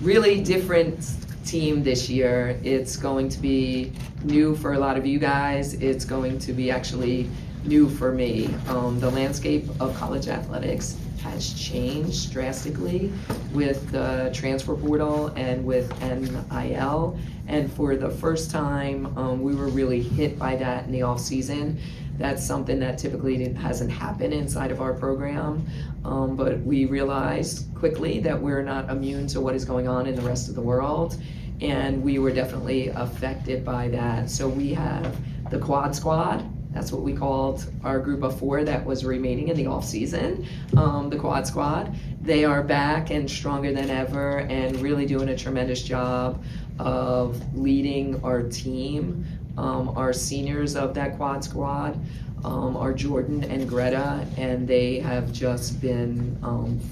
really different team this year. It's going to be new for a lot of you guys. It's going to be actually new for me. The landscape of college athletics has changed drastically with the transfer portal and with NIL. And for the first time, we were really hit by that in the off season. That's something that typically hasn't happened inside of our program. But we realized quickly that we're not immune to what is going on in the rest of the world. And we were definitely affected by that. So we have the quad squad. That's what we called our group of 4 that was remaining in the off season, the quad squad. They are back and stronger than ever and really doing a tremendous job of leading our team. Our seniors of that quad squad are Jordan and Greta, and they have just been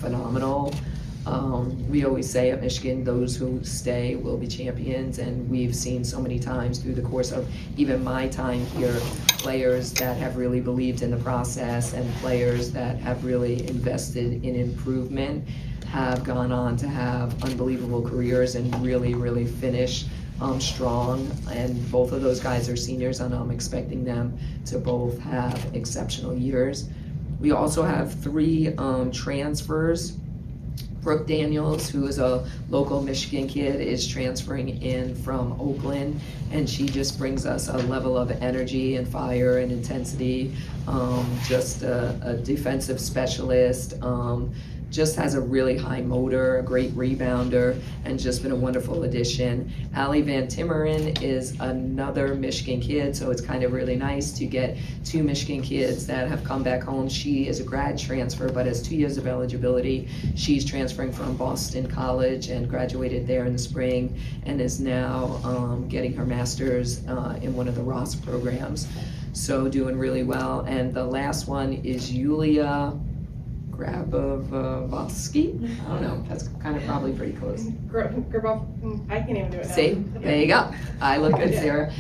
phenomenal. We always say at Michigan, those who stay will be champions, and we've seen so many times through the course of even my time here, players that have really believed in the process and players that have really invested in improvement have gone on to have unbelievable careers and really finish strong. And both of those guys are seniors, and I'm expecting them to both have exceptional years. We also have 3 transfers. Brooke Daniels, who is a local Michigan kid, is transferring in from Oakland, and she just brings us a level of energy and fire and intensity. Just a defensive specialist, just has a really high motor, a great rebounder, and just been a wonderful addition. Allie Van Timmeren is another Michigan kid, so it's kind of really nice to get 2 Michigan kids that have come back home. She is a grad transfer, but has 2 years of eligibility. She's transferring from Boston College and graduated there in the spring, and is now getting her master's in one of the Ross programs. So doing really well. And the last one is Yulia Grabovsky. I don't know, that's kind of probably pretty close. I can't even do it now. See, there you go. I look good, Sarah.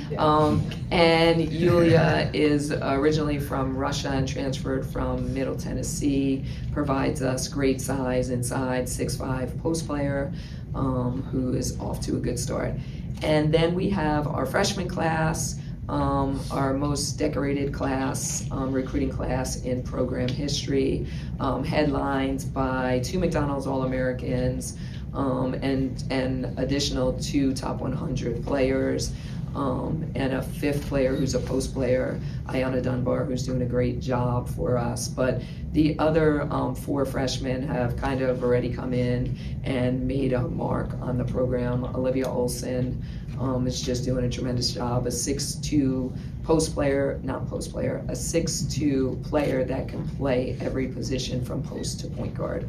And Yulia is originally from Russia and transferred from Middle Tennessee, provides us great size inside, 6'5" post player, who is off to a good start. And then we have our freshman class, our most decorated class, recruiting class in program history, headlined by 2 McDonald's All-Americans, and additional 2 top 100 players, and a 5th player who's a post player, Ayanna Dunbar, who's doing a great job for us. But the other 4 freshmen have kind of already come in and made a mark on the program. Olivia Olson is just doing a tremendous job, a 6'2" a 6'2" player that can play every position from post to point guard.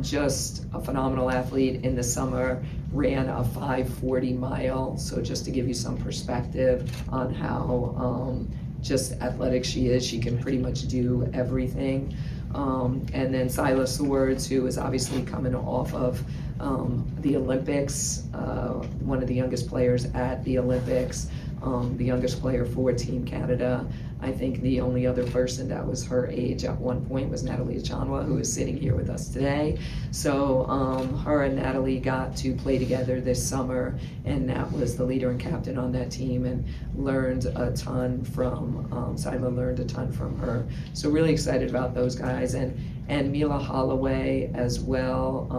Just a phenomenal athlete. In the summer, ran a 5:40 mile. So just to give you some perspective on how just athletic she is, she can pretty much do everything. And then Syla Swords, who is obviously coming off of the Olympics, one of the youngest players at the Olympics, the youngest player for Team Canada. I think the only other person that was her age at one point was Natalie Achanwa, who is sitting here with us today. So her and Natalie got to play together this summer, and Nat was the leader and captain on that team, and learned a ton from, Syla learned a ton from her. So really excited about those guys. And Mila Holloway as well.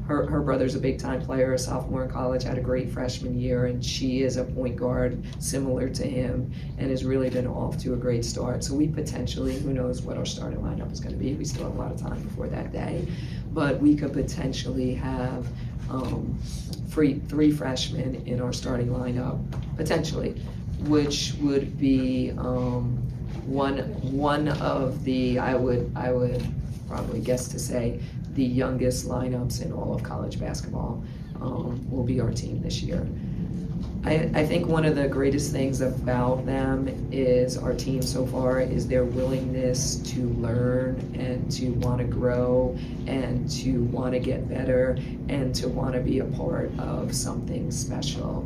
Her brother's a big-time player, a sophomore in college, had a great freshman year, and she is a point guard similar to him and has really been off to a great start. So we potentially, who knows what our starting lineup is going to be. We still have a lot of time before that day. But we could potentially have 3 freshmen in our starting lineup, potentially, which would be one of the, I would probably guess to say, the youngest lineups in all of college basketball will be our team this year. I think one of the greatest things about them is our team so far is their willingness to learn and to want to grow and to want to get better and to want to be a part of something special.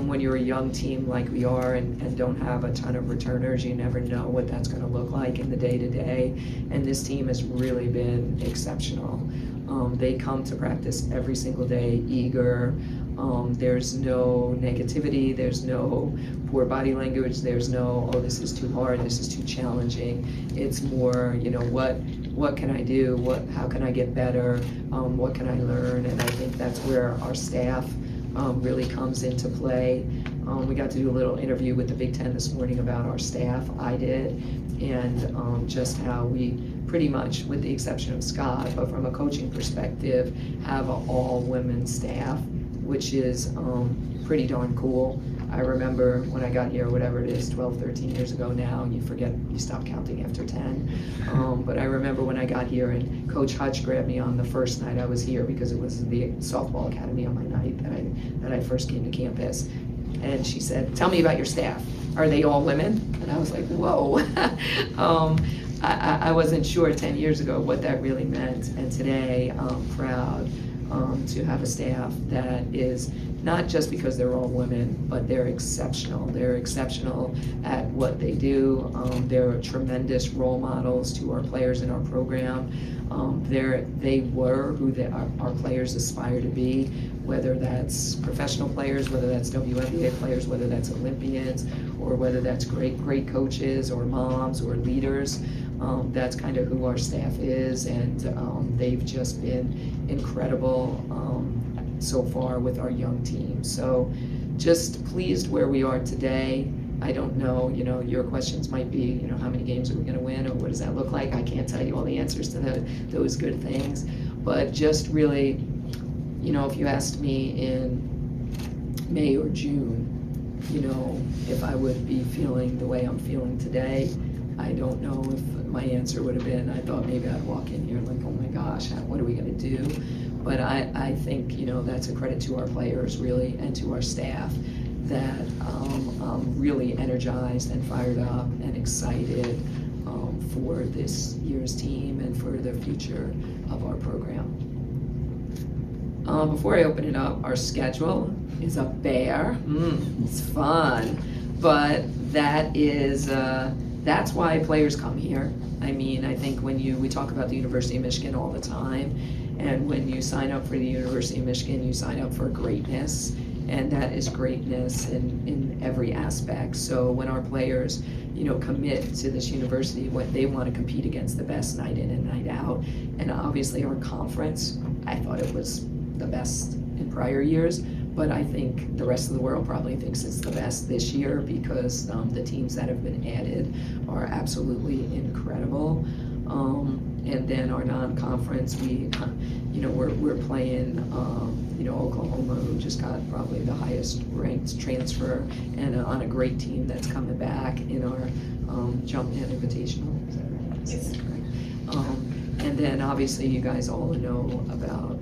When you're a young team like we are and don't have a ton of returners, you never know what that's going to look like in the day-to-day, and this team has really been exceptional. They come to practice every single day, eager. There's no negativity, there's no poor body language, there's no, oh, this is too hard, this is too challenging. It's more, what can I do? How can I get better? What can I learn? And I think that's where our staff really comes into play. We got to do a little interview with the Big Ten this morning about our staff, I did, and just how we pretty much, with the exception of Scott, but from a coaching perspective, have an all-women staff, which is pretty darn cool. I remember when I got here, whatever it is, 12, 13 years ago now, and you stop counting after 10. But I remember when I got here and Coach Hutch grabbed me on the first night I was here, because it was the softball academy on my night that I first came to campus. And she said, tell me about your staff. Are they all women? And I was like, whoa. I wasn't sure 10 years ago what that really meant. And today I'm proud to have a staff that is not just because they're all women, but they're exceptional. They're exceptional at what they do. They're tremendous role models to our players in our program. They were who our players aspire to be, whether that's professional players, whether that's WNBA players, whether that's Olympians, or whether that's great coaches or moms or leaders. That's kind of who our staff is, and they've just been incredible so far with our young team. So just pleased where we are today. I don't know, your questions might be, how many games are we going to win, or what does that look like? I can't tell you all the answers to those good things, but just really, if you asked me in May or June, if I would be feeling the way I'm feeling today, I don't know if my answer would have been, I thought maybe I'd walk in here like, oh my gosh, what are we going to do? But I think, that's a credit to our players, really, and to our staff, that I'm really energized and fired up and excited for this year's team and for the future of our program. Before I open it up, our schedule is a bear. It's fun, but that's why players come here. I mean, I think we talk about the University of Michigan all the time, and when you sign up for the University of Michigan, you sign up for greatness, and that is greatness in every aspect. So when our players, commit to this university, what they want to compete against the best night in and night out, and obviously our conference, I thought it was the best in prior years, but I think the rest of the world probably thinks it's the best this year, because the teams that have been added are absolutely incredible. And then our non-conference, we're playing, Oklahoma, who just got probably the highest ranked transfer, and on a great team that's coming back in our Jumpman Invitational. Is that right? Yes. Is that correct? And then obviously you guys all know about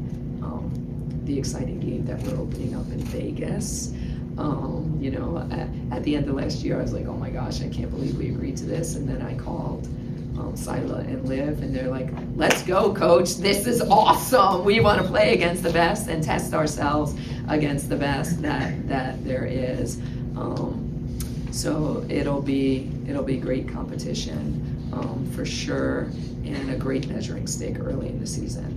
the exciting game that we're opening up in Vegas. At the end of last year, I was like, oh my gosh, I can't believe we agreed to this. And then I called Syla and Liv, and they're like, let's go, coach. This is awesome. We want to play against the best and test ourselves against the best that there is. So it'll be great competition for sure, and a great measuring stick early in the season.